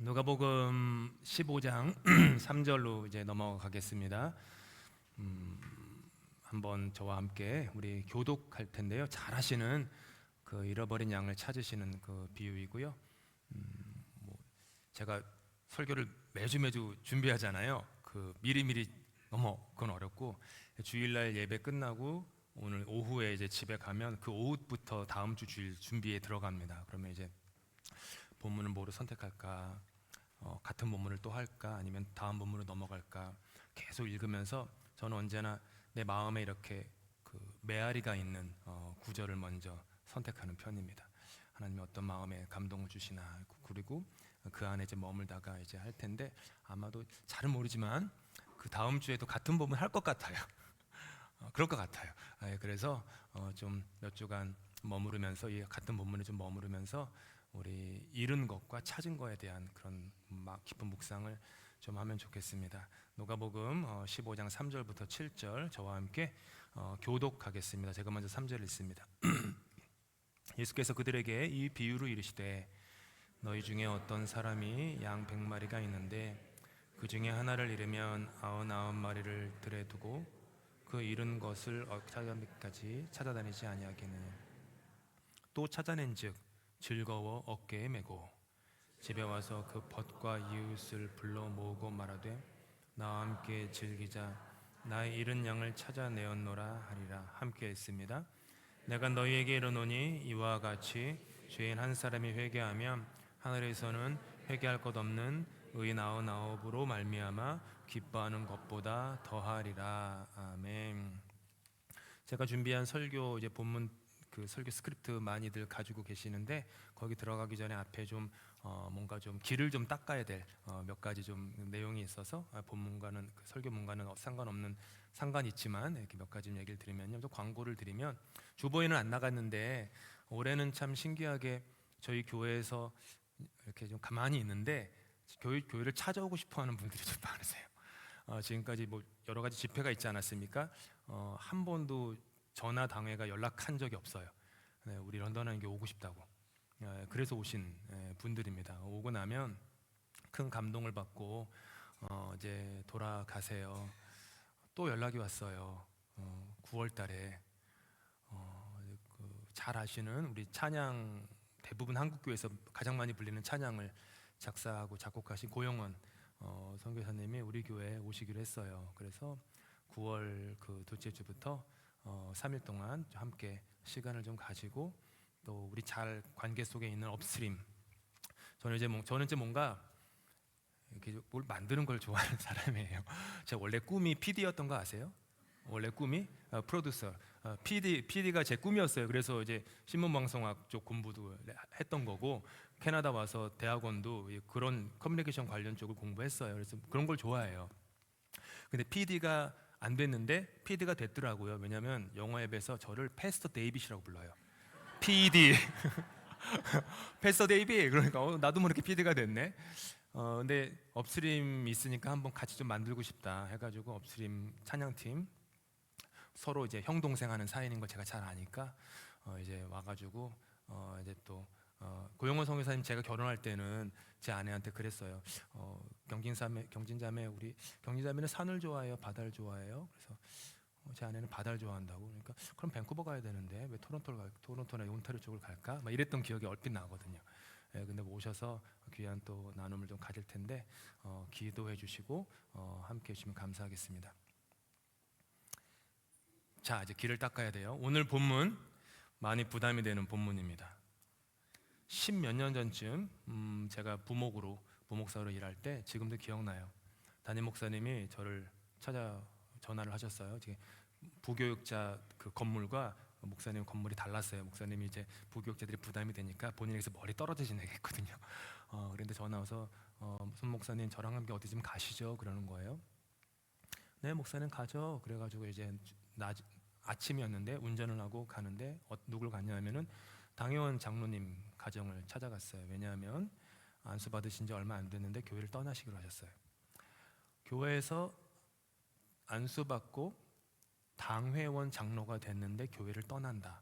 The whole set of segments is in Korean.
누가복음 15장 3절로 이제 넘어가겠습니다. 한번 저와 함께 우리 교독할 텐데요. 잘 아시는 그 잃어버린 양을 찾으시는 그 비유이고요. 뭐 제가 설교를 매주 준비하잖아요. 그 미리미리 그건 어렵고, 주일날 예배 끝나고 오늘 오후에 이제 집에 가면 그 오후부터 다음 주 주일 준비에 들어갑니다. 그러면 이제 본문을 뭐로 선택할까? 같은 본문을 또 할까? 아니면 다음 본문으로 넘어갈까? 계속 읽으면서 저는 언제나 내 마음에 이렇게 그 메아리가 있는 구절을 먼저 선택하는 편입니다. 하나님이 어떤 마음에 감동을 주시나, 그리고 그 안에 이제 머물다가 이제 할 텐데, 아마도 잘은 모르지만 그 다음 주에도 같은 본문 할 것 같아요. 그럴 것 같아요. 그래서 좀 몇 주간 머무르면서 이 같은 본문에 좀 머무르면서 우리 잃은 것과 찾은 것에 대한 그런 깊은 묵상을 좀 하면 좋겠습니다. 누가복음 15장 3절부터 7절 저와 함께 교독하겠습니다. 제가 먼저 3절 읽습니다. 예수께서 그들에게 이 비유로 이르시되, 너희 중에 어떤 사람이 양 100마리가 있는데 그 중에 하나를 잃으면 99마리를 들에 두고 그 잃은 것을 찾아내기까지 찾아다니지 아니하기는. 또 찾아낸즉 즐거워 어깨에 메고 집에 와서 그 벗과 이웃을 불러 모으고 말하되, 나와 함께 즐기자, 나의 잃은 양을 찾아내었노라 하리라. 함께 했습니다. 내가 너희에게 이르노니 이와 같이 죄인 한 사람이 회개하면 하늘에서는 회개할 것 없는 의인 99으로 말미암아 기뻐하는 것보다 더하리라. 아멘. 제가 준비한 설교 이제 본문 그 설교 스크립트 많이들 가지고 계시는데, 거기 들어가기 전에 앞에 좀 뭔가 좀 길을 좀 닦아야 될 몇 가지 좀 내용이 있어서, 본문과는 그 설교문과는 상관없는, 상관 있지만 이렇게 몇 가지 좀 얘기를 드리면요, 좀 광고를 드리면, 주보에는 안 나갔는데 올해는 참 신기하게 저희 교회에서 이렇게 좀 가만히 있는데 교회를 찾아오고 싶어하는 분들이 좀 많으세요. 지금까지 뭐 여러 가지 집회가 있지 않았습니까? 한 번도 전화 당회가 연락한 적이 없어요. 네, 우리 런던에 오고 싶다고. 그래서 오신 분들입니다. 오고 나면 큰 감동을 받고 이제 돌아가세요. 또 연락이 왔어요. 9월 달에 잘 아시는 우리 찬양, 대부분 한국교회에서 가장 많이 불리는 찬양을 작사하고 작곡하신 고영원 선교사님이 우리 교회에 오시기로 했어요. 그래서 9월 그 둘째 주부터 3일 동안 함께 시간을 좀 가지고, 또 우리 잘 관계 속에 있는 업스트림, 저는 이제 뭔가 이렇게 뭘 만드는 걸 좋아하는 사람이에요. 제가 원래 꿈이 PD였던 거 아세요? 원래 꿈이 프로듀서, PD가 제 꿈이었어요. 그래서 이제 신문방송학 쪽 공부도 했던 거고, 캐나다 와서 대학원도 그런 커뮤니케이션 관련 쪽을 공부했어요. 그래서 그런 걸 좋아해요. 근데 PD가 안 됐는데 PD가 됐더라고요. 왜냐하면 영어 앱에서 저를 패스터 데이빗이라고 불러요. PD, 패스터 데이빗. 그러니까 나도 모르게 PD가 됐네. 근데 업스트림 있으니까 한번 같이 좀 만들고 싶다 해가지고, 업스트림 찬양팀 서로 이제 형 동생 하는 사이인 걸 제가 잘 아니까 이제 와가지고 이제 또 고영원 선교사님, 제가 결혼할 때는 제 아내한테 그랬어요. 경진자매 우리 경진자매는 산을 좋아해요, 바다를 좋아해요? 그래서 제 아내는 바다를 좋아한다고. 그러니까 그럼 밴쿠버 가야 되는데 왜 토론토나 온타리오 쪽을 갈까? 막 이랬던 기억이 얼핏 나거든요. 근데 오셔서 귀한 또 나눔을 좀 가질 텐데 기도해 주시고 함께 해주시면 감사하겠습니다. 자, 이제 길을 닦아야 돼요. 오늘 본문 많이 부담이 되는 본문입니다. 10몇 년 전쯤 제가 부목사로 일할 때, 지금도 기억나요. 담임 목사님이 저를 찾아 전화를 하셨어요. 부교육자 그 건물과 목사님 건물이 달랐어요. 목사님이 이제 부교육자들이 부담이 되니까 본인에게서 멀리 떨어져 지내겠거든요. 그런데 전화 와서 손 목사님, 저랑 함께 어디 좀 가시죠? 그러는 거예요. 네, 목사님 가죠. 그래가지고 이제 아침이었는데 운전을 하고 가는데 누굴 갔냐면은 당회원 장로님 가정을 찾아갔어요. 왜냐하면 안수 받으신 지 얼마 안 됐는데 교회를 떠나시기로 하셨어요. 교회에서 안수 받고 당회원 장로가 됐는데 교회를 떠난다.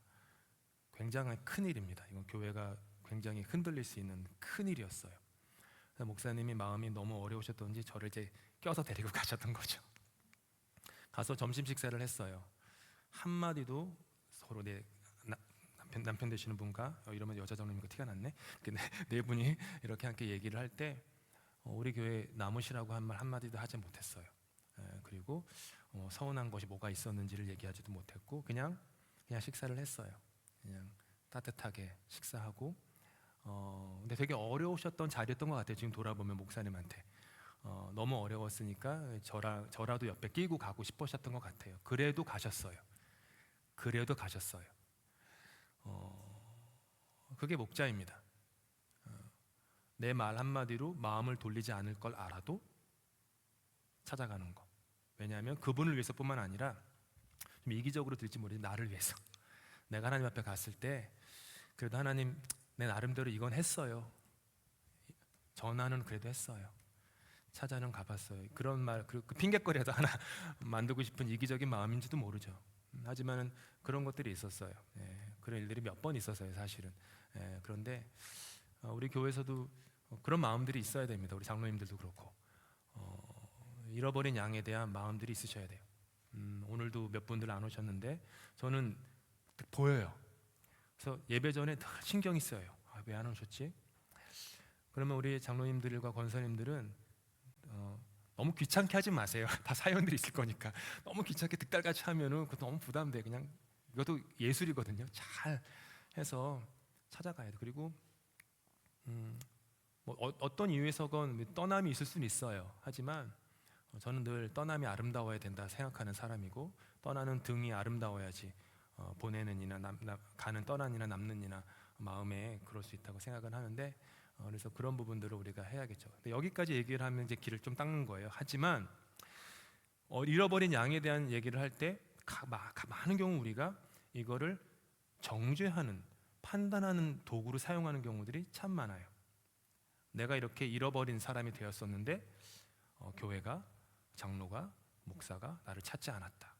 굉장히 큰 일입니다. 이건 교회가 굉장히 흔들릴 수 있는 큰 일이었어요. 목사님이 마음이 너무 어려우셨던지 저를 이제 껴서 데리고 가셨던 거죠. 가서 점심 식사를 했어요. 한마디도 서로 남편 되시는 분과 이러면 여자 장로님과 티가 났네. 네 분이 이렇게 함께 얘기를 할 때 우리 교회 남으시라고 한 말 한마디도 하지 못했어요. 그리고 서운한 것이 뭐가 있었는지를 얘기하지도 못했고 그냥 식사를 했어요. 그냥 따뜻하게 식사하고 근데 되게 어려우셨던 자리였던 것 같아요. 지금 돌아보면 목사님한테 너무 어려웠으니까 저라도 옆에 끼고 가고 싶으셨던 것 같아요. 그래도 가셨어요. 그게 목자입니다. 내 말 한마디로 마음을 돌리지 않을 걸 알아도 찾아가는 거. 왜냐하면 그분을 위해서뿐만 아니라 좀 이기적으로 들지 모르지 나를 위해서. 내가 하나님 앞에 갔을 때 그래도 하나님 내 나름대로 이건 했어요. 전화는 그래도 했어요. 찾아는 가봤어요. 그런 말, 그 핑계거리라도 하나 만들고 싶은 이기적인 마음인지도 모르죠. 하지만 그런 것들이 있었어요. 그런 일들이 몇 번 있었어요, 사실은. 그런데 우리 교회에서도 그런 마음들이 있어야 됩니다. 우리 장로님들도 그렇고 잃어버린 양에 대한 마음들이 있으셔야 돼요. 오늘도 몇 분들 안 오셨는데 저는 보여요. 그래서 예배 전에 다 신경이 쓰여요. 왜 안 오셨지? 그러면 우리 장로님들과 권사님들은 너무 귀찮게 하지 마세요. 다 사연들이 있을 거니까 너무 귀찮게 득달같이 하면은 그거 너무 부담돼. 그냥 이것도 예술이거든요. 잘 해서 찾아가야 돼. 그리고 뭐 어떤 이유에서건 떠남이 있을 수는 있어요. 하지만 저는 늘 떠남이 아름다워야 된다 생각하는 사람이고 떠나는 등이 아름다워야지 보내는 이나 가는 떠난 이나 남는 이나 마음에 그럴 수 있다고 생각을 하는데 그래서 그런 부분들을 우리가 해야겠죠. 근데 여기까지 얘기를 하면 이제 길을 좀 닦는 거예요. 하지만 잃어버린 양에 대한 얘기를 할 때 많은 경우 우리가 이거를 정죄하는 판단하는 도구로 사용하는 경우들이 참 많아요. 내가 이렇게 잃어버린 사람이 되었었는데 교회가 장로가 목사가 나를 찾지 않았다.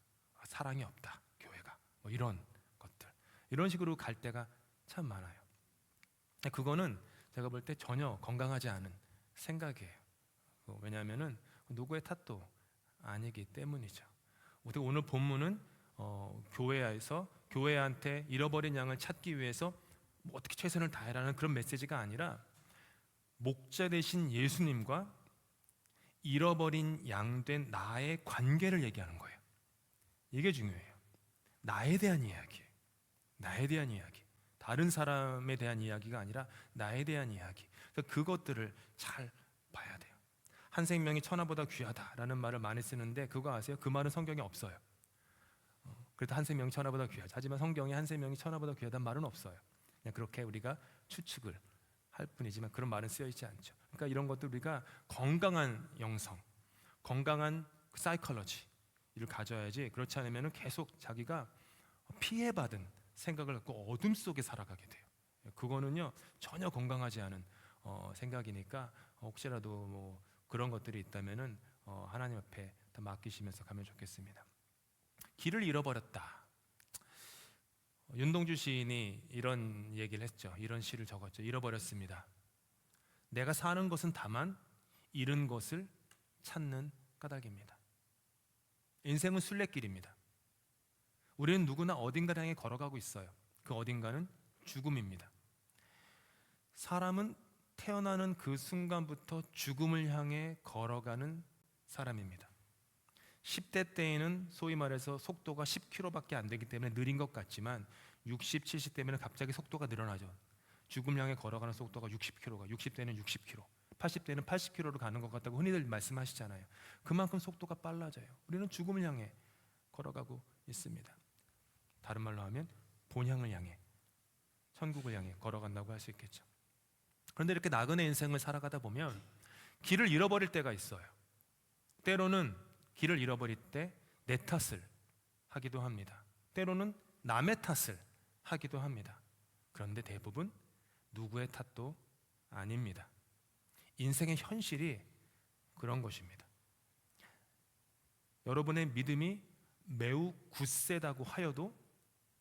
사랑이 없다. 교회가 뭐 이런 것들 이런 식으로 갈 때가 참 많아요. 그거는 제가 볼 때 전혀 건강하지 않은 생각이에요. 왜냐하면은 누구의 탓도 아니기 때문이죠. 오늘 본문은 교회에서 교회한테 잃어버린 양을 찾기 위해서 뭐 어떻게 최선을 다해라는 그런 메시지가 아니라 목자 되신 예수님과 잃어버린 양 된 나의 관계를 얘기하는 거예요. 이게 중요해요. 나에 대한 이야기예요. 나에 대한 이야기. 다른 사람에 대한 이야기가 아니라 나에 대한 이야기. 그래서 그것들을 잘 봐야 돼요. 한 생명이 천하보다 귀하다라는 말을 많이 쓰는데 그거 아세요? 그 말은 성경에 없어요. 그래도 한 생명이 천하보다 귀하죠. 하지만 성경에 한 생명이 천하보다 귀하다는 말은 없어요. 그냥 그렇게 우리가 추측을 할 뿐이지만 그런 말은 쓰여 있지 않죠. 그러니까 이런 것들 우리가 건강한 영성, 건강한 사이콜로지를 가져야지. 그렇지 않으면 계속 자기가 피해받은 생각을 갖고 어둠 속에 살아가게 돼요. 그거는요 전혀 건강하지 않은 생각이니까 혹시라도 뭐 그런 것들이 있다면은 하나님 앞에 다 맡기시면서 가면 좋겠습니다. 길을 잃어버렸다. 윤동주 시인이 이런 얘기를 했죠. 이런 시를 적었죠. 잃어버렸습니다. 내가 사는 것은 다만 잃은 것을 찾는 까닭입니다. 인생은 순례길입니다. 우리는 누구나 어딘가를 향해 걸어가고 있어요. 그 어딘가는 죽음입니다. 사람은 태어나는 그 순간부터 죽음을 향해 걸어가는 사람입니다. 10대 때에는 소위 말해서 속도가 10km밖에 안 되기 때문에 느린 것 같지만 60, 70 되면 갑자기 속도가 늘어나죠. 죽음을 향해 걸어가는 속도가 60km가 60대는 60km, 80대는 80km로 가는 것 같다고 흔히들 말씀하시잖아요. 그만큼 속도가 빨라져요. 우리는 죽음을 향해 걸어가고 있습니다. 다른 말로 하면 본향을 향해, 천국을 향해 걸어간다고 할 수 있겠죠. 그런데 이렇게 나그네 인생을 살아가다 보면 길을 잃어버릴 때가 있어요. 때로는 길을 잃어버릴 때 내 탓을 하기도 합니다. 때로는 남의 탓을 하기도 합니다. 그런데 대부분 누구의 탓도 아닙니다. 인생의 현실이 그런 것입니다. 여러분의 믿음이 매우 굳세다고 하여도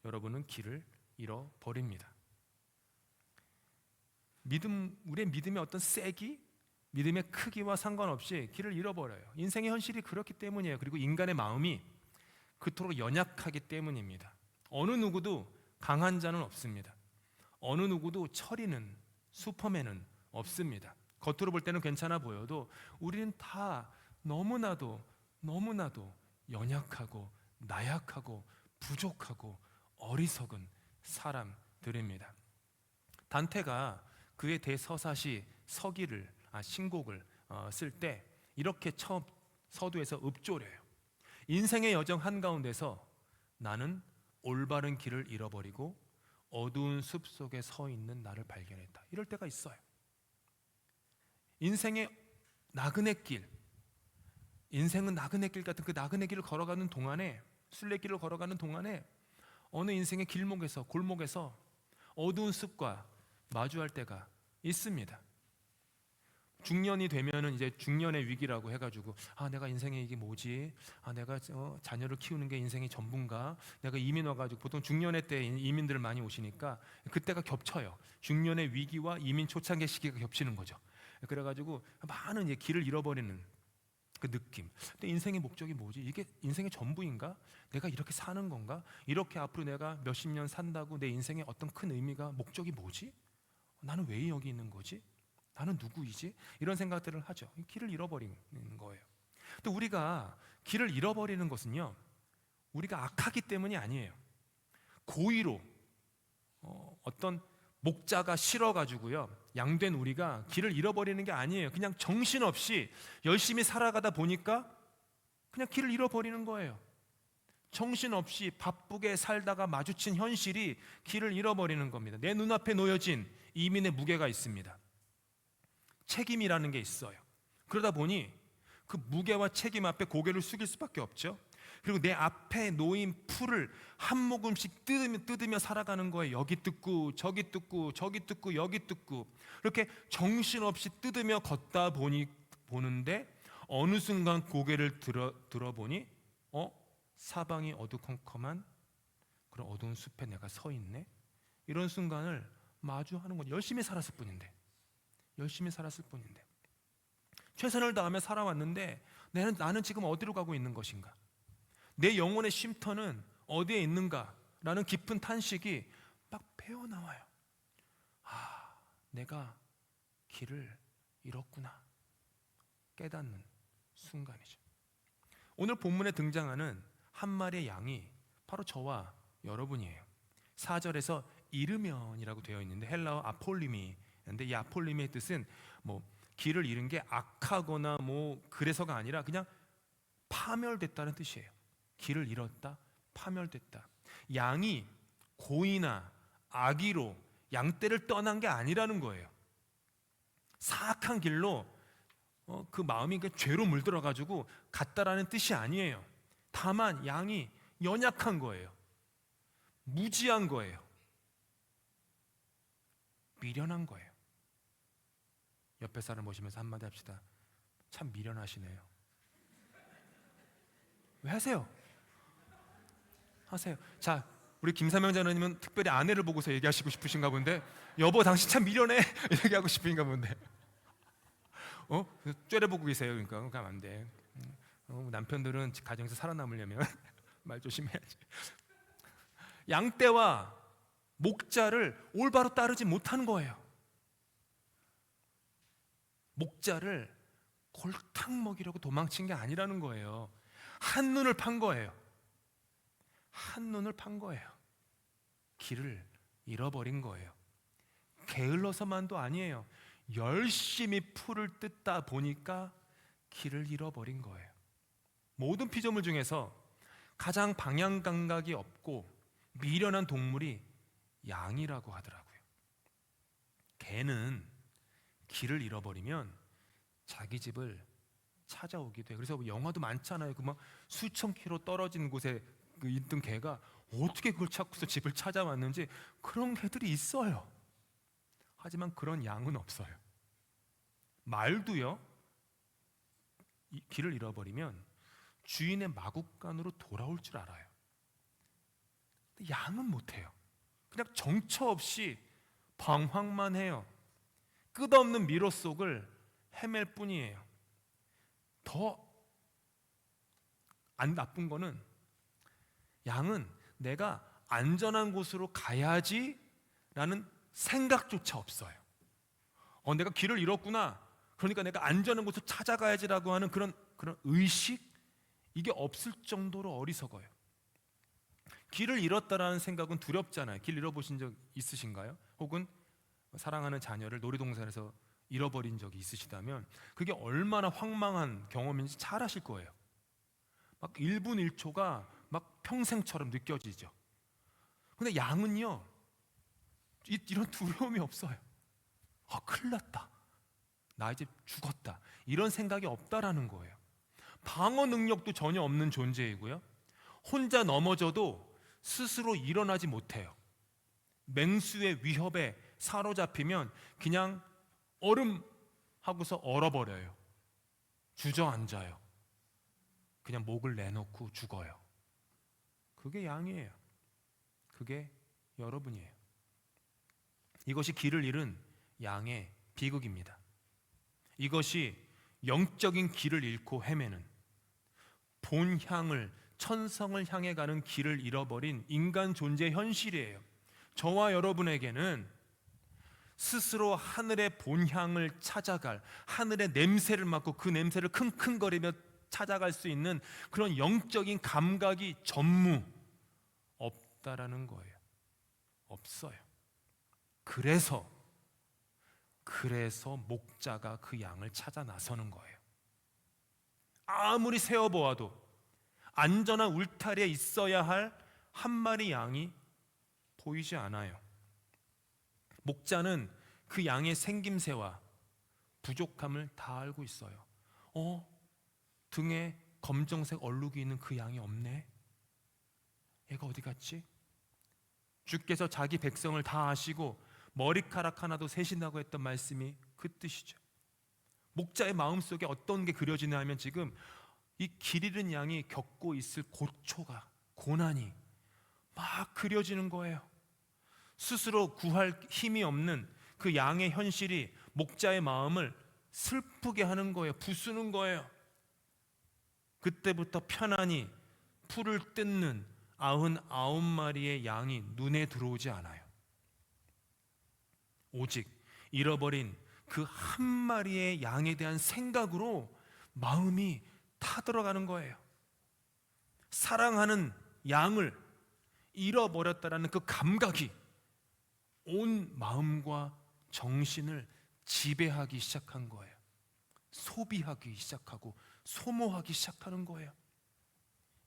여러분은 길을 잃어버립니다. 우리의 믿음의 어떤 세기, 믿음의 크기와 상관없이 길을 잃어버려요. 인생의 현실이 그렇기 때문이에요. 그리고 인간의 마음이 그토록 연약하기 때문입니다. 어느 누구도 강한 자는 없습니다. 어느 누구도 철이는 슈퍼맨은 없습니다. 겉으로 볼 때는 괜찮아 보여도 우리는 다 너무나도 연약하고 나약하고 부족하고 어리석은 사람들입니다. 단테가 그의 대서사시 신곡을 쓸 때 이렇게 처음 서두에서 읊조려요. 인생의 여정 한가운데서 나는 올바른 길을 잃어버리고 어두운 숲 속에 서 있는 나를 발견했다. 이럴 때가 있어요. 인생의 나그네 길, 인생은 나그네 길 같은 그 나그네 길을 걸어가는 동안에, 순례길을 걸어가는 동안에 어느 인생의 길목에서, 골목에서 어두운 숲과 마주할 때가 있습니다. 중년이 되면은 이제 중년의 위기라고 해가지고 내가 인생에 이게 뭐지? 내가 자녀를 키우는 게 인생의 전부인가? 내가 이민 와가지고 보통 중년의 때 이민들을 많이 오시니까 그때가 겹쳐요. 중년의 위기와 이민 초창기 시기가 겹치는 거죠. 그래가지고 많은 이제 길을 잃어버리는 그 느낌. 근데 인생의 목적이 뭐지? 이게 인생의 전부인가? 내가 이렇게 사는 건가? 이렇게 앞으로 내가 몇십 년 산다고 내 인생의 어떤 큰 의미가, 목적이 뭐지? 나는 왜 여기 있는 거지? 나는 누구이지? 이런 생각들을 하죠. 길을 잃어버리는 거예요. 또 우리가 길을 잃어버리는 것은요, 우리가 악하기 때문이 아니에요. 고의로 어떤 목자가 싫어가지고요, 양된 우리가 길을 잃어버리는 게 아니에요. 그냥 정신없이 열심히 살아가다 보니까 그냥 길을 잃어버리는 거예요. 정신없이 바쁘게 살다가 마주친 현실이 길을 잃어버리는 겁니다. 내 눈앞에 놓여진 이민의 무게가 있습니다. 책임이라는 게 있어요. 그러다 보니 그 무게와 책임 앞에 고개를 숙일 수밖에 없죠. 그리고 내 앞에 놓인 풀을 한 모금씩 뜯으며 살아가는 거예요. 여기 뜯고 저기 뜯고 저기 뜯고 여기 뜯고, 이렇게 정신없이 뜯으며 걷다 보는데 어느 순간 고개를 들어보니 사방이 어두컴컴한 그런 어두운 숲에 내가 서 있네. 이런 순간을 마주하는 건 열심히 살았을 뿐인데, 최선을 다하며 살아왔는데 나는 지금 어디로 가고 있는 것인가? 내 영혼의 쉼터는 어디에 있는가라는 깊은 탄식이 막 배어나와요. 내가 길을 잃었구나 깨닫는 순간이죠. 오늘 본문에 등장하는 한 마리의 양이 바로 저와 여러분이에요. 4절에서 이르면이라고 되어 있는데 헬라어 아폴리미인데, 이 아폴리미의 뜻은 길을 잃은 게 악하거나 그래서가 아니라 그냥 파멸됐다는 뜻이에요. 길을 잃었다, 파멸됐다. 양이 고의나 악의로 양떼를 떠난 게 아니라는 거예요. 사악한 길로 그 마음이 죄로 물들어가지고 갔다라는 뜻이 아니에요. 다만 양이 연약한 거예요. 무지한 거예요. 미련한 거예요. 옆에 사람 보시면서 한마디 합시다. 참 미련하시네요. 왜 하세요? 자, 우리 김사명 자녀님은 특별히 아내를 보고서 얘기하시고 싶으신가 본데, 여보 당신 참 미련해 얘기하고 싶으신가 본데 쪼려보고 계세요. 그러니까 가면 안 돼. 남편들은 가정에서 살아남으려면 말 조심해야지. 양떼와 목자를 올바로 따르지 못한 거예요. 목자를 골탕 먹이려고 도망친 게 아니라는 거예요. 한눈을 판 거예요. 길을 잃어버린 거예요. 게을러서만도 아니에요. 열심히 풀을 뜯다 보니까 길을 잃어버린 거예요. 모든 피조물 중에서 가장 방향 감각이 없고 미련한 동물이 양이라고 하더라고요. 개는 길을 잃어버리면 자기 집을 찾아오기도 해요. 그래서 영화도 많잖아요. 그 막 수천 킬로 떨어진 곳에 있던 개가 어떻게 그걸 찾고서 집을 찾아왔는지, 그런 개들이 있어요. 하지만 그런 양은 없어요. 말도요, 길을 잃어버리면 주인의 마구간으로 돌아올 줄 알아요. 근데 양은 못해요. 그냥 정처 없이 방황만 해요. 끝없는 미로 속을 헤맬 뿐이에요. 더 안 나쁜 거는 양은 내가 안전한 곳으로 가야지라는 생각조차 없어요. 내가 길을 잃었구나. 그러니까 내가 안전한 곳을 찾아가야지라고 하는 그런 의식, 이게 없을 정도로 어리석어요. 길을 잃었다라는 생각은 두렵잖아요. 길 잃어보신 적 있으신가요? 혹은 사랑하는 자녀를 놀이동산에서 잃어버린 적이 있으시다면 그게 얼마나 황망한 경험인지 잘 아실 거예요. 막 1분 1초가 막 평생처럼 느껴지죠. 근데 양은요, 이런 두려움이 없어요. 큰일 났다, 나 이제 죽었다, 이런 생각이 없다라는 거예요. 방어 능력도 전혀 없는 존재이고요, 혼자 넘어져도 스스로 일어나지 못해요. 맹수의 위협에 사로잡히면 그냥 얼음 하고서 얼어버려요. 주저앉아요. 그냥 목을 내놓고 죽어요. 그게 양이에요. 그게 여러분이에요. 이것이 길을 잃은 양의 비극입니다. 이것이 영적인 길을 잃고 헤매는, 본향을, 천성을 향해 가는 길을 잃어버린 인간 존재의 현실이에요. 저와 여러분에게는 스스로 하늘의 본향을 찾아갈, 하늘의 냄새를 맡고 그 냄새를 킁킁거리며 찾아갈 수 있는 그런 영적인 감각이 전무 없다라는 거예요. 없어요. 그래서 목자가 그 양을 찾아 나서는 거예요. 아무리 세어보아도 안전한 울타리에 있어야 할 한 마리 양이 보이지 않아요. 목자는 그 양의 생김새와 부족함을 다 알고 있어요. 등에 검정색 얼룩이 있는 그 양이 없네. 얘가 어디 갔지? 주께서 자기 백성을 다 아시고 머리카락 하나도 세신다고 했던 말씀이 그 뜻이죠. 목자의 마음속에 어떤 게 그려지냐 하면 지금 이 길 잃은 양이 겪고 있을 고초가, 고난이 막 그려지는 거예요. 스스로 구할 힘이 없는 그 양의 현실이 목자의 마음을 슬프게 하는 거예요. 부수는 거예요. 그때부터 편안히 풀을 뜯는 99마리의 양이 눈에 들어오지 않아요. 오직 잃어버린 그 한 마리의 양에 대한 생각으로 마음이 타들어가는 거예요. 사랑하는 양을 잃어버렸다라는 그 감각이 온 마음과 정신을 지배하기 시작한 거예요. 소비하기 시작하고 소모하기 시작하는 거예요.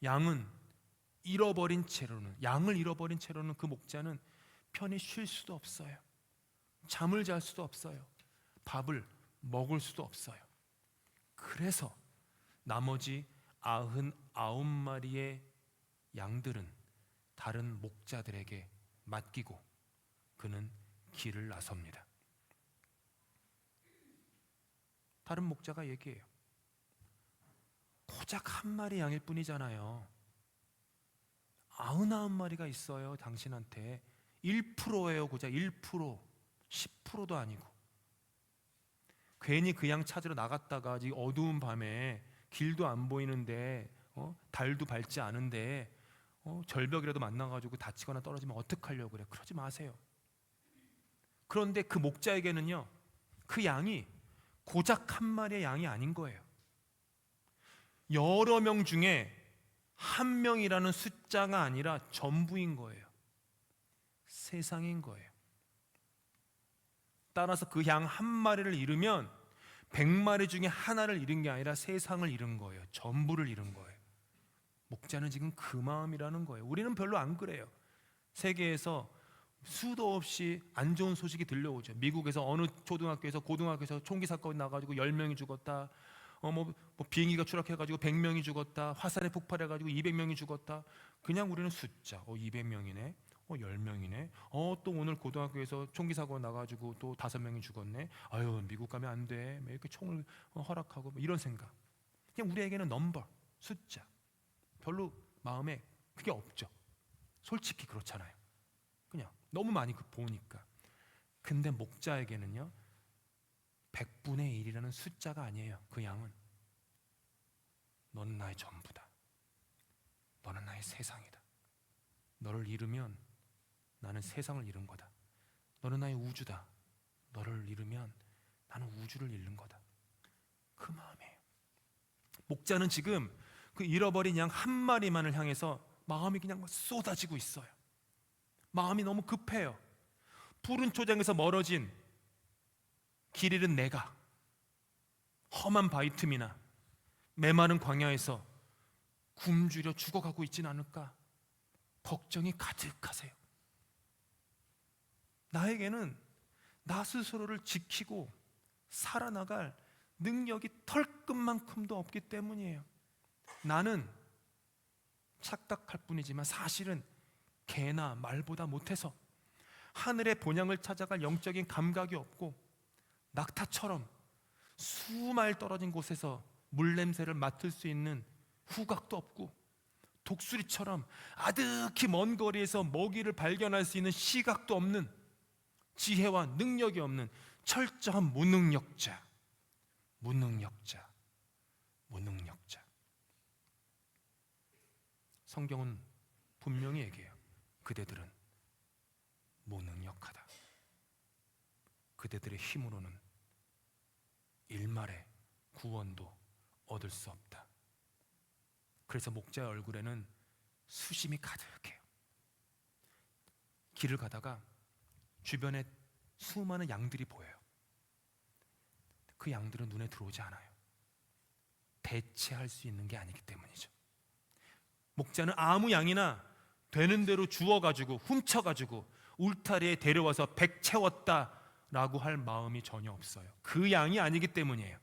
양을 잃어버린 채로는 그 목자는 편히 쉴 수도 없어요. 잠을 잘 수도 없어요. 밥을 먹을 수도 없어요. 그래서 나머지 99마리의 양들은 다른 목자들에게 맡기고 그는 길을 나섭니다. 다른 목자가 얘기해요. 고작 한 마리 양일 뿐이잖아요. 99마리가 있어요. 당신한테 1%예요. 고작 1%, 10%도 아니고. 괜히 그 양 찾으러 나갔다가 이 어두운 밤에 길도 안 보이는데 달도 밝지 않은데 절벽이라도 만나가지고 다치거나 떨어지면 어떡하려고 그래. 그러지 마세요. 그런데 그 목자에게는요, 그 양이 고작 한 마리의 양이 아닌 거예요. 여러 명 중에 한 명이라는 숫자가 아니라 전부인 거예요. 세상인 거예요. 따라서 그 양 한 마리를 잃으면 100마리 중에 하나를 잃은 게 아니라 세상을 잃은 거예요. 전부를 잃은 거예요. 목자는 지금 그 마음이라는 거예요. 우리는 별로 안 그래요. 세계에서 수도 없이 안 좋은 소식이 들려오죠. 미국에서 어느 고등학교에서 총기 사건이 나가지고 10명이 죽었다. 비행기가 추락해가지고 100명이 죽었다. 화산에 폭발해가지고 200명이 죽었다. 그냥 우리는 숫자. 200명이네. 10명이네. 또 오늘 고등학교에서 총기 사고가 나가지고 또 5명이 죽었네. 아유, 미국 가면 안 돼. 이렇게 총을 허락하고 이런 생각. 그냥 우리에게는 넘버, 숫자. 별로 마음에 그게 없죠. 솔직히 그렇잖아요. 그냥 너무 많이 보니까. 근데 목자에게는요, 100분의 1이라는 숫자가 아니에요. 그 양은 너는 나의 전부다. 너는 나의 세상이다. 너를 잃으면 나는 세상을 잃은 거다. 너는 나의 우주다. 너를 잃으면 나는 우주를 잃는 거다. 그 마음이에요. 목자는 지금 그 잃어버린 양 한 마리만을 향해서 마음이 그냥 쏟아지고 있어요. 마음이 너무 급해요. 푸른 초장에서 멀어진 길 잃은 내가 험한 바위 틈이나 메마른 광야에서 굶주려 죽어가고 있지는 않을까 걱정이 가득하세요. 나에게는 나 스스로를 지키고 살아나갈 능력이 털끝만큼도 없기 때문이에요. 나는 착각할 뿐이지만 사실은 개나 말보다 못해서 하늘의 본향을 찾아갈 영적인 감각이 없고 낙타처럼 수마일 떨어진 곳에서 물냄새를 맡을 수 있는 후각도 없고 독수리처럼 아득히 먼 거리에서 먹이를 발견할 수 있는 시각도 없는 지혜와 능력이 없는 철저한 무능력자. 성경은 분명히 얘기해요. 그대들은 무능력하다. 그대들의 힘으로는 일말의 구원도 얻을 수 없다. 그래서 목자의 얼굴에는 수심이 가득해요. 길을 가다가 주변에 수많은 양들이 보여요. 그 양들은 눈에 들어오지 않아요. 대체할 수 있는 게 아니기 때문이죠. 목자는 아무 양이나 되는 대로 주워가지고 훔쳐가지고 울타리에 데려와서 백 채웠다라고 할 마음이 전혀 없어요. 그 양이 아니기 때문이에요.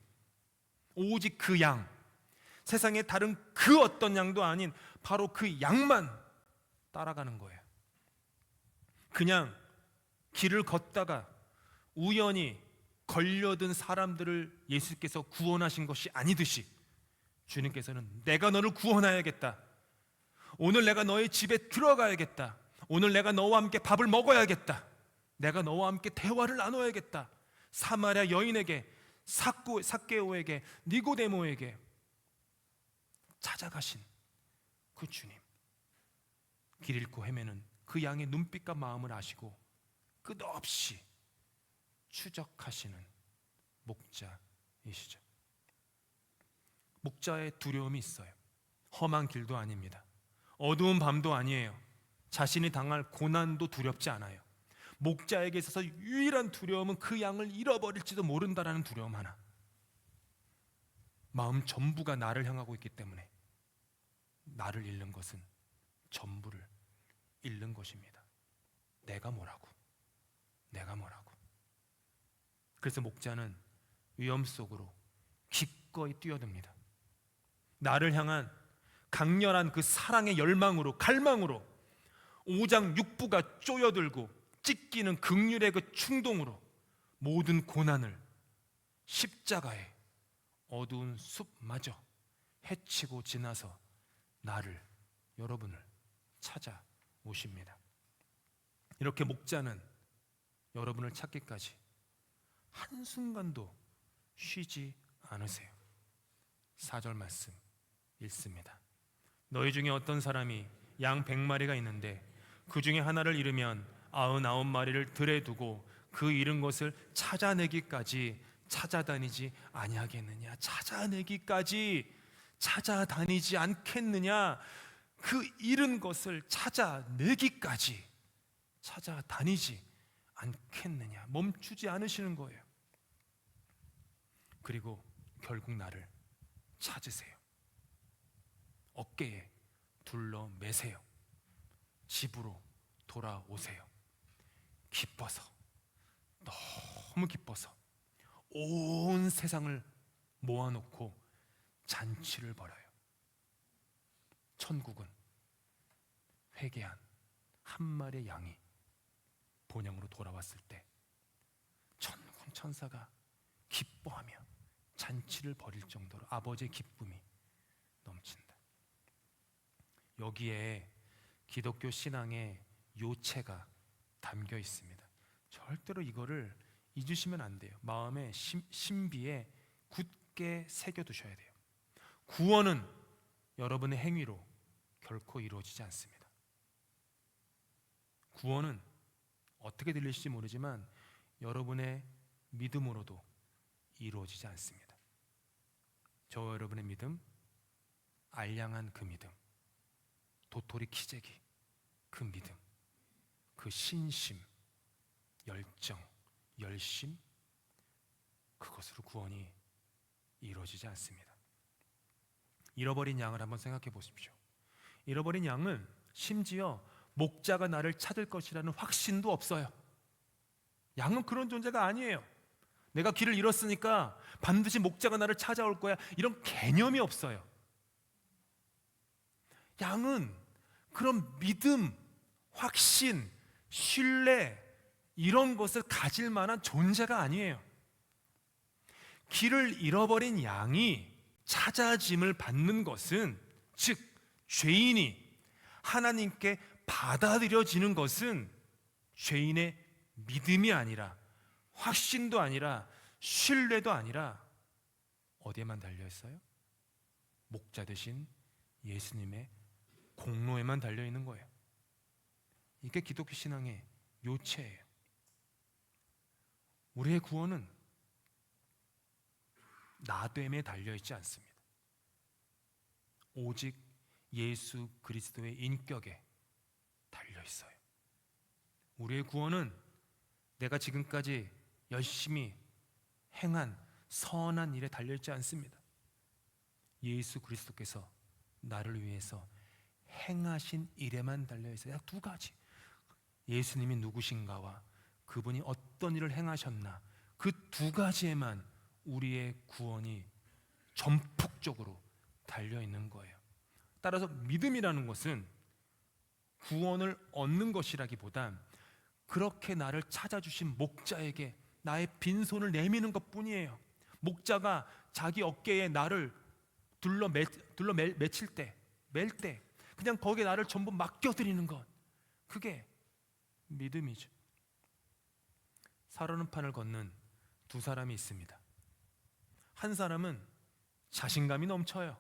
오직 그 양, 세상에 다른 그 어떤 양도 아닌 바로 그 양만 따라가는 거예요. 그냥 길을 걷다가 우연히 걸려든 사람들을 예수께서 구원하신 것이 아니듯이 주님께서는 내가 너를 구원하야겠다. 오늘 내가 너의 집에 들어가야겠다. 오늘 내가 너와 함께 밥을 먹어야겠다. 내가 너와 함께 대화를 나눠야겠다. 사마리아 여인에게, 삭개오에게, 니고데모에게 찾아가신 그 주님, 길 잃고 헤매는 그 양의 눈빛과 마음을 아시고 끝없이 추적하시는 목자이시죠. 목자의 두려움이 있어요. 험한 길도 아닙니다. 어두운 밤도 아니에요. 자신이 당할 고난도 두렵지 않아요. 목자에게 있어서 유일한 두려움은 그 양을 잃어버릴지도 모른다라는 두려움 하나. 마음 전부가 나를 향하고 있기 때문에 나를 잃는 것은 전부를 잃는 것입니다. 내가 뭐라고. 그래서 목자는 위험 속으로 기꺼이 뛰어듭니다. 나를 향한 강렬한 그 사랑의 열망으로, 갈망으로 오장육부가 쪼여들고 찢기는 긍휼의 그 충동으로 모든 고난을 십자가의 어두운 숲마저 헤치고 지나서 나를, 여러분을 찾아오십니다. 이렇게 목자는 여러분을 찾기까지 한순간도 쉬지 않으세요. 4절 말씀 읽습니다. 너희 중에 어떤 사람이 양 100마리가 있는데 그 중에 하나를 잃으면 99마리를 들에 두고 그 잃은 것을 찾아내기까지 찾아다니지 아니하겠느냐. 찾아내기까지 찾아다니지 않겠느냐. 그 잃은 것을 찾아내기까지 찾아다니지 않겠느냐. 멈추지 않으시는 거예요. 그리고 결국 나를 찾으세요. 어깨에 둘러 매세요. 집으로 돌아오세요. 기뻐서, 너무 기뻐서 온 세상을 모아놓고 잔치를 벌여요. 천국은 회개한 한 마리의 양이 본향으로 돌아왔을 때 천군 천사가 기뻐하며 잔치를 벌일 정도로 아버지의 기쁨이 넘친다. 여기에 기독교 신앙의 요체가 담겨 있습니다. 절대로 이거를 잊으시면 안 돼요. 마음의 신비에 굳게 새겨두셔야 돼요. 구원은 여러분의 행위로 결코 이루어지지 않습니다. 구원은 어떻게 들리실지 모르지만 여러분의 믿음으로도 이루어지지 않습니다. 저와 여러분의 믿음, 알량한 그 믿음, 도토리 키재기 그 믿음, 그 신심, 열정, 열심, 그것으로 구원이 이루어지지 않습니다. 잃어버린 양을 한번 생각해 보십시오. 잃어버린 양은 심지어 목자가 나를 찾을 것이라는 확신도 없어요. 양은 그런 존재가 아니에요. 내가 길을 잃었으니까 반드시 목자가 나를 찾아올 거야, 이런 개념이 없어요. 양은 그런 믿음, 확신, 신뢰, 이런 것을 가질 만한 존재가 아니에요. 길을 잃어버린 양이 찾아짐을 받는 것은, 즉 죄인이 하나님께 받아들여지는 것은 죄인의 믿음이 아니라, 확신도 아니라, 신뢰도 아니라 어디에만 달려있어요? 목자 되신 예수님의 공로에만 달려있는 거예요. 이게 기독교 신앙의 요체예요. 우리의 구원은 나됨에 달려있지 않습니다. 오직 예수 그리스도의 인격에 달려있어요. 우리의 구원은 내가 지금까지 열심히 행한 선한 일에 달려있지 않습니다. 예수 그리스도께서 나를 위해서 행하신 일에만 달려있어요. 두 가지, 예수님이 누구신가와 그분이 어떤 일을 행하셨나, 그 두 가지에만 우리의 구원이 전폭적으로 달려있는 거예요. 따라서 믿음이라는 것은 구원을 얻는 것이라기보단 그렇게 나를 찾아주신 목자에게 나의 빈손을 내미는 것뿐이에요. 목자가 자기 어깨에 나를 맺힐 때, 맬 때 그냥 거기에 나를 전부 맡겨드리는 것, 그게 믿음이죠. 살얼음판을 걷는 두 사람이 있습니다. 한 사람은 자신감이 넘쳐요.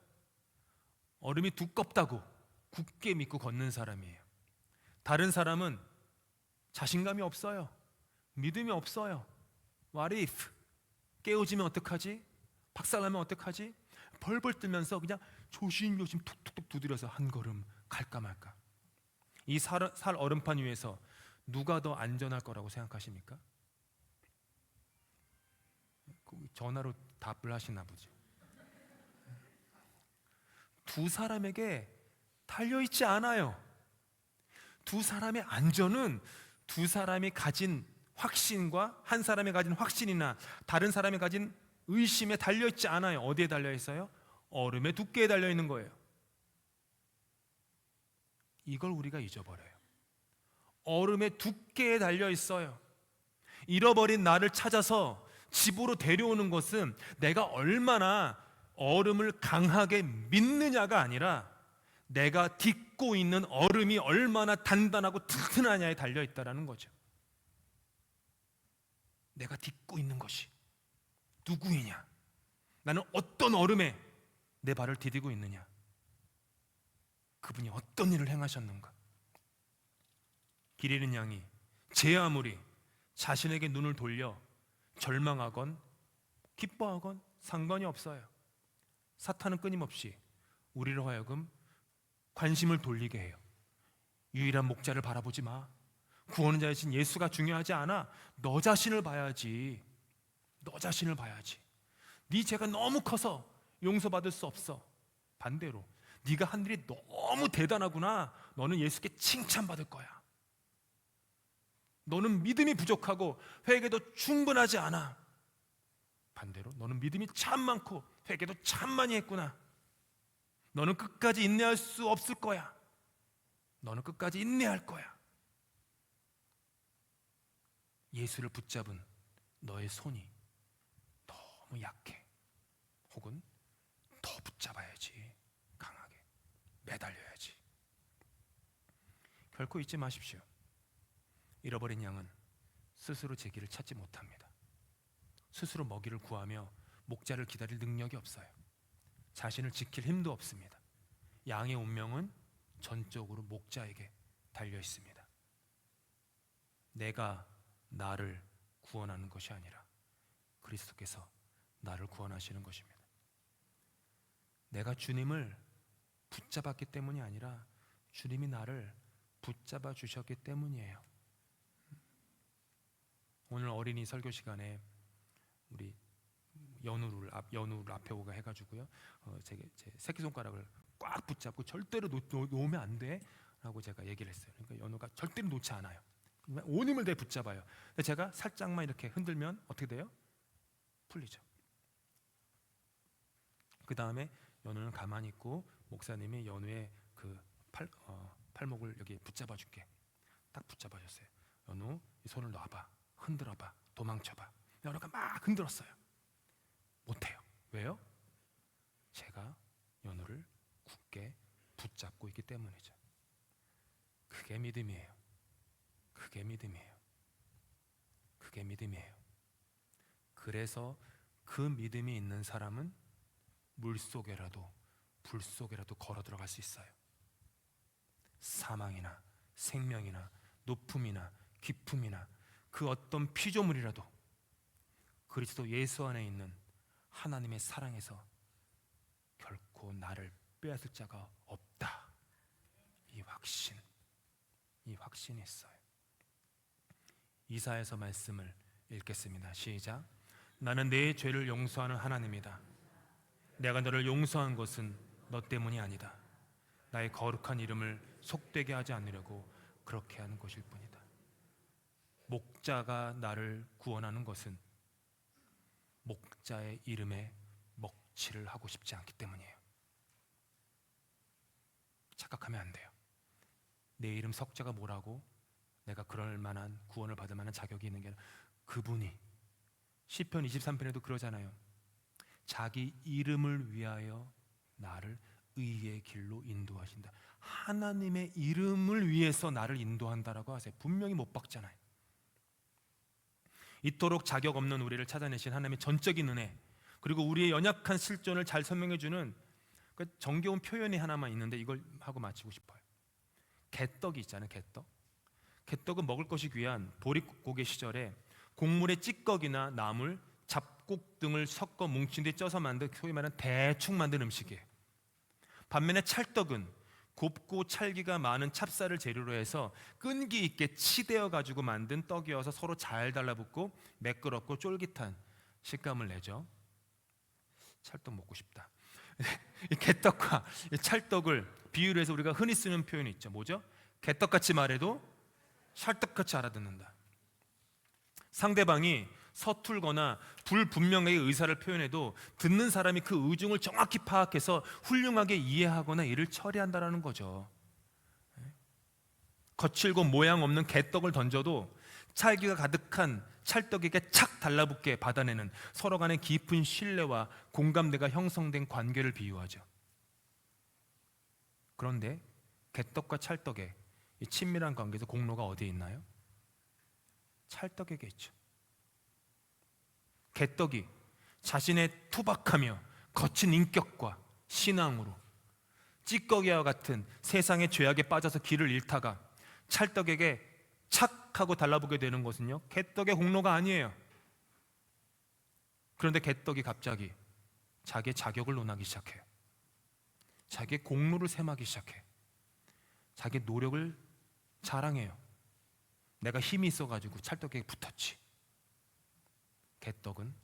얼음이 두껍다고 굳게 믿고 걷는 사람이에요. 다른 사람은 자신감이 없어요. 믿음이 없어요. What if? 깨어지면 어떡하지? 박살나면 어떡하지? 벌벌 떨면서 그냥 조심조심 툭툭툭 두드려서 한 걸음 갈까 말까. 이 살 얼음판 위에서 누가 더 안전할 거라고 생각하십니까? 전화로 답을 하시나 보죠. 두 사람에게 달려있지 않아요. 두 사람의 안전은 두 사람이 가진 확신과 한 사람이 가진 확신이나 다른 사람이 가진 의심에 달려있지 않아요. 어디에 달려있어요? 얼음의 두께에 달려있는 거예요. 이걸 우리가 잊어버려요. 얼음의 두께에 달려있어요. 잃어버린 나를 찾아서 집으로 데려오는 것은 내가 얼마나 얼음을 강하게 믿느냐가 아니라 내가 딛고 있는 얼음이 얼마나 단단하고 튼튼하냐에 달려있다는 거죠. 내가 딛고 있는 것이 누구이냐, 나는 어떤 얼음에 내 발을 디디고 있느냐, 그분이 어떤 일을 행하셨는가. 길 잃은 양이 제 아무리 자신에게 눈을 돌려 절망하건 기뻐하건 상관이 없어요. 사탄은 끊임없이 우리를 하여금 관심을 돌리게 해요. 유일한 목자를 바라보지 마. 구원은 자이신 예수가 중요하지 않아. 너 자신을 봐야지. 너 자신을 봐야지. 네 죄가 너무 커서 용서받을 수 없어. 반대로 네가 한 일이 너무 대단하구나. 너는 예수께 칭찬받을 거야. 너는 믿음이 부족하고 회개도 충분하지 않아. 반대로 너는 믿음이 참 많고 회개도 참 많이 했구나. 너는 끝까지 인내할 수 없을 거야. 너는 끝까지 인내할 거야. 예수를 붙잡은 너의 손이 너무 약해. 혹은 더 붙잡아야지. 강하게 매달려야지. 결코 잊지 마십시오. 잃어버린 양은 스스로 제 길을 찾지 못합니다. 스스로 먹이를 구하며 목자를 기다릴 능력이 없어요. 자신을 지킬 힘도 없습니다. 양의 운명은 전적으로 목자에게 달려 있습니다. 내가 나를 구원하는 것이 아니라 그리스도께서 나를 구원하시는 것입니다. 내가 주님을 붙잡았기 때문이 아니라 주님이 나를 붙잡아 주셨기 때문이에요. 오늘 어린이 설교 시간에 우리 연우를 앞에 오가 해가지고요, 제 새끼손가락을 꽉 붙잡고 절대로 놓으면 안 돼 라고 제가 얘기를 했어요. 그러니까 연우가 절대로 놓지 않아요. 온 힘을 내 붙잡아요. 근데 제가 살짝만 이렇게 흔들면 어떻게 돼요? 풀리죠. 그 다음에 연우는 가만히 있고 목사님이 연우의 그 팔목을 여기 붙잡아 줄게. 딱 붙잡아 줬어요. 연우, 이 손을 놔봐. 흔들어봐. 도망쳐봐. 연우가 막 흔들었어요. 못해요. 왜요? 제가 연우를 굳게 붙잡고 있기 때문이죠. 그게 믿음이에요. 그게 믿음이에요. 그게 믿음이에요. 그래서 그 믿음이 있는 사람은 물속에라도 불속에라도 걸어 들어갈 수 있어요. 사망이나 생명이나 높음이나 깊음이나 그 어떤 피조물이라도 그리스도 예수 안에 있는 하나님의 사랑에서 결코 나를 빼앗을 자가 없다. 이 확신이 있어요. 이사야서 말씀을 읽겠습니다. 시작. 나는 내 죄를 용서하는 하나님이다. 내가 너를 용서한 것은 너 때문이 아니다. 나의 거룩한 이름을 속되게 하지 않으려고 그렇게 하는 것일 뿐이다. 목자가 나를 구원하는 것은 목자의 이름에 먹칠을 하고 싶지 않기 때문이에요. 착각하면 안 돼요. 내 이름 석자가 뭐라고 내가 그럴 만한 구원을 받을 만한 자격이 있는 게 아니라 그분이 시편 23편에도 그러잖아요. 자기 이름을 위하여 나를 의의 길로 인도하신다. 하나님의 이름을 위해서 나를 인도한다라고 하세요. 분명히 못 박잖아요. 이토록 자격 없는 우리를 찾아내신 하나님의 전적인 은혜, 그리고 우리의 연약한 실존을 잘 설명해주는 그 정겨운 표현이 하나만 있는데 이걸 하고 마치고 싶어요. 개떡이 있잖아요. 개떡은 먹을 것이 귀한 보릿고개 시절에 곡물의 찌꺼기나 나물, 잡곡 등을 섞어 뭉친 뒤 쪄서 만든, 소위 말하는 대충 만든 음식이에요. 반면에 찰떡은 곱고 찰기가 많은 찹쌀을 재료로 해서 끈기 있게 치대어 가지고 만든 떡이어서 서로 잘 달라붙고 매끄럽고 쫄깃한 식감을 내죠. 찰떡 먹고 싶다. 이 개떡과 이 찰떡을 비유를 해서 우리가 흔히 쓰는 표현이 있죠. 뭐죠? 개떡같이 말해도 찰떡같이 알아듣는다. 상대방이 서툴거나 불분명하게 의사를 표현해도 듣는 사람이 그 의중을 정확히 파악해서 훌륭하게 이해하거나 이를 처리한다라는 거죠. 거칠고 모양 없는 개떡을 던져도 찰기가 가득한 찰떡에게 착 달라붙게 받아내는 서로 간의 깊은 신뢰와 공감대가 형성된 관계를 비유하죠. 그런데 개떡과 찰떡의 이 친밀한 관계에서 공로가 어디에 있나요? 찰떡에게 있죠. 개떡이 자신의 투박하며 거친 인격과 신앙으로 찌꺼기와 같은 세상의 죄악에 빠져서 길을 잃다가 찰떡에게 착 하고 달라붙게 되는 것은요, 개떡의 공로가 아니에요. 그런데 개떡이 갑자기 자기의 자격을 논하기 시작해요. 자기의 공로를 셈하기 시작해. 자기의 노력을 자랑해요. 내가 힘이 있어가지고 찰떡에게 붙었지. 개떡은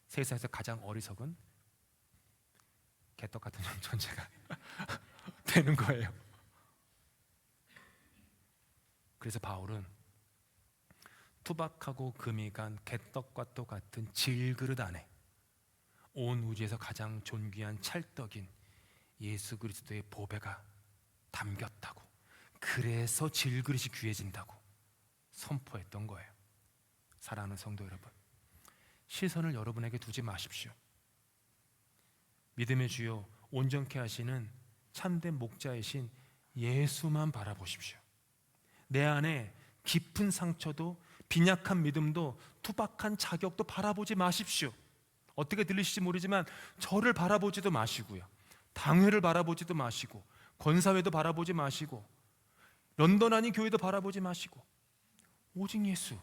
세상에서 가장 어리석은 개떡 같은 존재가 되는 거예요. 그래서 바울은 투박하고 금이 간 개떡과 똑같은 질그릇 안에 온 우주에서 가장 존귀한 찰떡인 예수 그리스도의 보배가 담겼다고, 그래서 질그릇이 귀해진다고 선포했던 거예요. 사랑하는 성도 여러분, 시선을 여러분에게 두지 마십시오. 믿음의 주요 온전케 하시는 참된 목자이신 예수만 바라보십시오. 내 안에 깊은 상처도 빈약한 믿음도 투박한 자격도 바라보지 마십시오. 어떻게 들리실지 모르지만 저를 바라보지도 마시고요, 당회를 바라보지도 마시고, 권사회도 바라보지 마시고, 런던 아닌 교회도 바라보지 마시고, 오직 예수,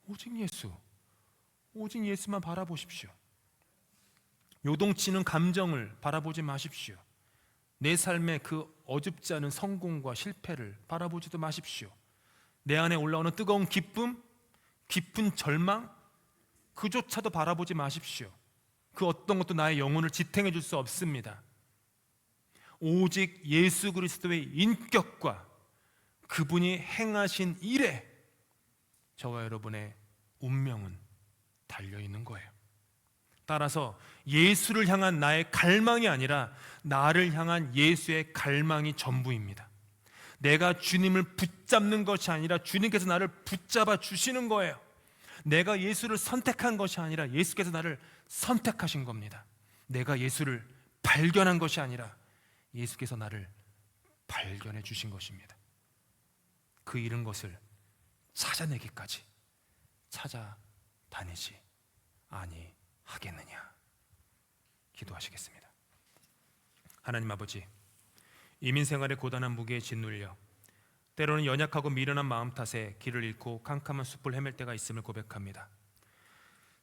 오직 예수, 오직 예수만 바라보십시오. 요동치는 감정을 바라보지 마십시오. 내 삶의 그 어줍지 않은 성공과 실패를 바라보지도 마십시오. 내 안에 올라오는 뜨거운 기쁨, 깊은 절망, 그조차도 바라보지 마십시오. 그 어떤 것도 나의 영혼을 지탱해 줄 수 없습니다. 오직 예수 그리스도의 인격과 그분이 행하신 일에 저와 여러분의 운명은 달려있는 거예요. 따라서 예수를 향한 나의 갈망이 아니라 나를 향한 예수의 갈망이 전부입니다. 내가 주님을 붙잡는 것이 아니라 주님께서 나를 붙잡아 주시는 거예요. 내가 예수를 선택한 것이 아니라 예수께서 나를 선택하신 겁니다. 내가 예수를 발견한 것이 아니라 예수께서 나를 발견해 주신 것입니다. 그 잃은 것을 찾아내기까지 찾아다니지 아니하겠느냐. 기도하시겠습니다. 하나님 아버지, 이민 생활의 고단한 무게에 짓눌려 때로는 연약하고 미련한 마음 탓에 길을 잃고 캄캄한 숲을 헤맬 때가 있음을 고백합니다.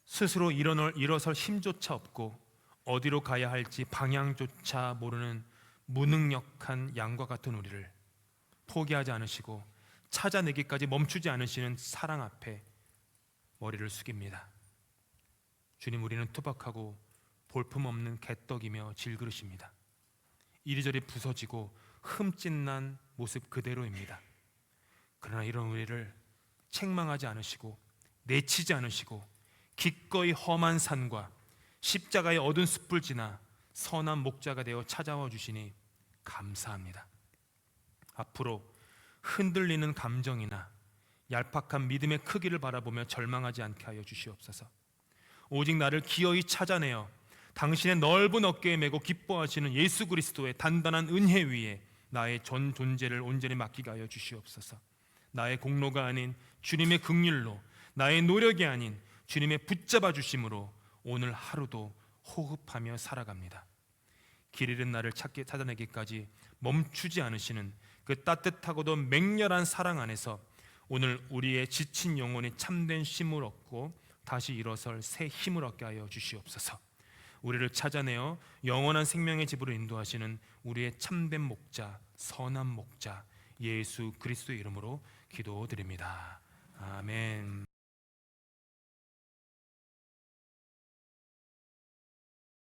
스스로 일어설 힘조차 없고 어디로 가야 할지 방향조차 모르는 무능력한 양과 같은 우리를 포기하지 않으시고 찾아내기까지 멈추지 않으시는 사랑 앞에 머리를 숙입니다. 주님, 우리는 투박하고 볼품없는 개떡이며 질그릇입니다. 이리저리 부서지고 흠집난 모습 그대로입니다. 그러나 이런 우리를 책망하지 않으시고 내치지 않으시고 기꺼이 험한 산과 십자가의 어두운 숲을 지나 선한 목자가 되어 찾아와 주시니 감사합니다. 앞으로 흔들리는 감정이나 얄팍한 믿음의 크기를 바라보며 절망하지 않게 하여 주시옵소서. 오직 나를 기어이 찾아내어 당신의 넓은 어깨에 메고 기뻐하시는 예수 그리스도의 단단한 은혜 위에 나의 전 존재를 온전히 맡기게 하여 주시옵소서. 나의 공로가 아닌 주님의 긍휼로, 나의 노력이 아닌 주님의 붙잡아 주심으로 오늘 하루도 호흡하며 살아갑니다. 길 잃은 나를 찾아내기까지 멈추지 않으시는 그 따뜻하고도 맹렬한 사랑 안에서 오늘 우리의 지친 영혼이 참된 쉼을 얻고 다시 일어설 새 힘을 얻게 하여 주시옵소서. 우리를 찾아내어 영원한 생명의 집으로 인도하시는 우리의 참된 목자, 선한 목자 예수 그리스도의 이름으로 기도드립니다. 아멘.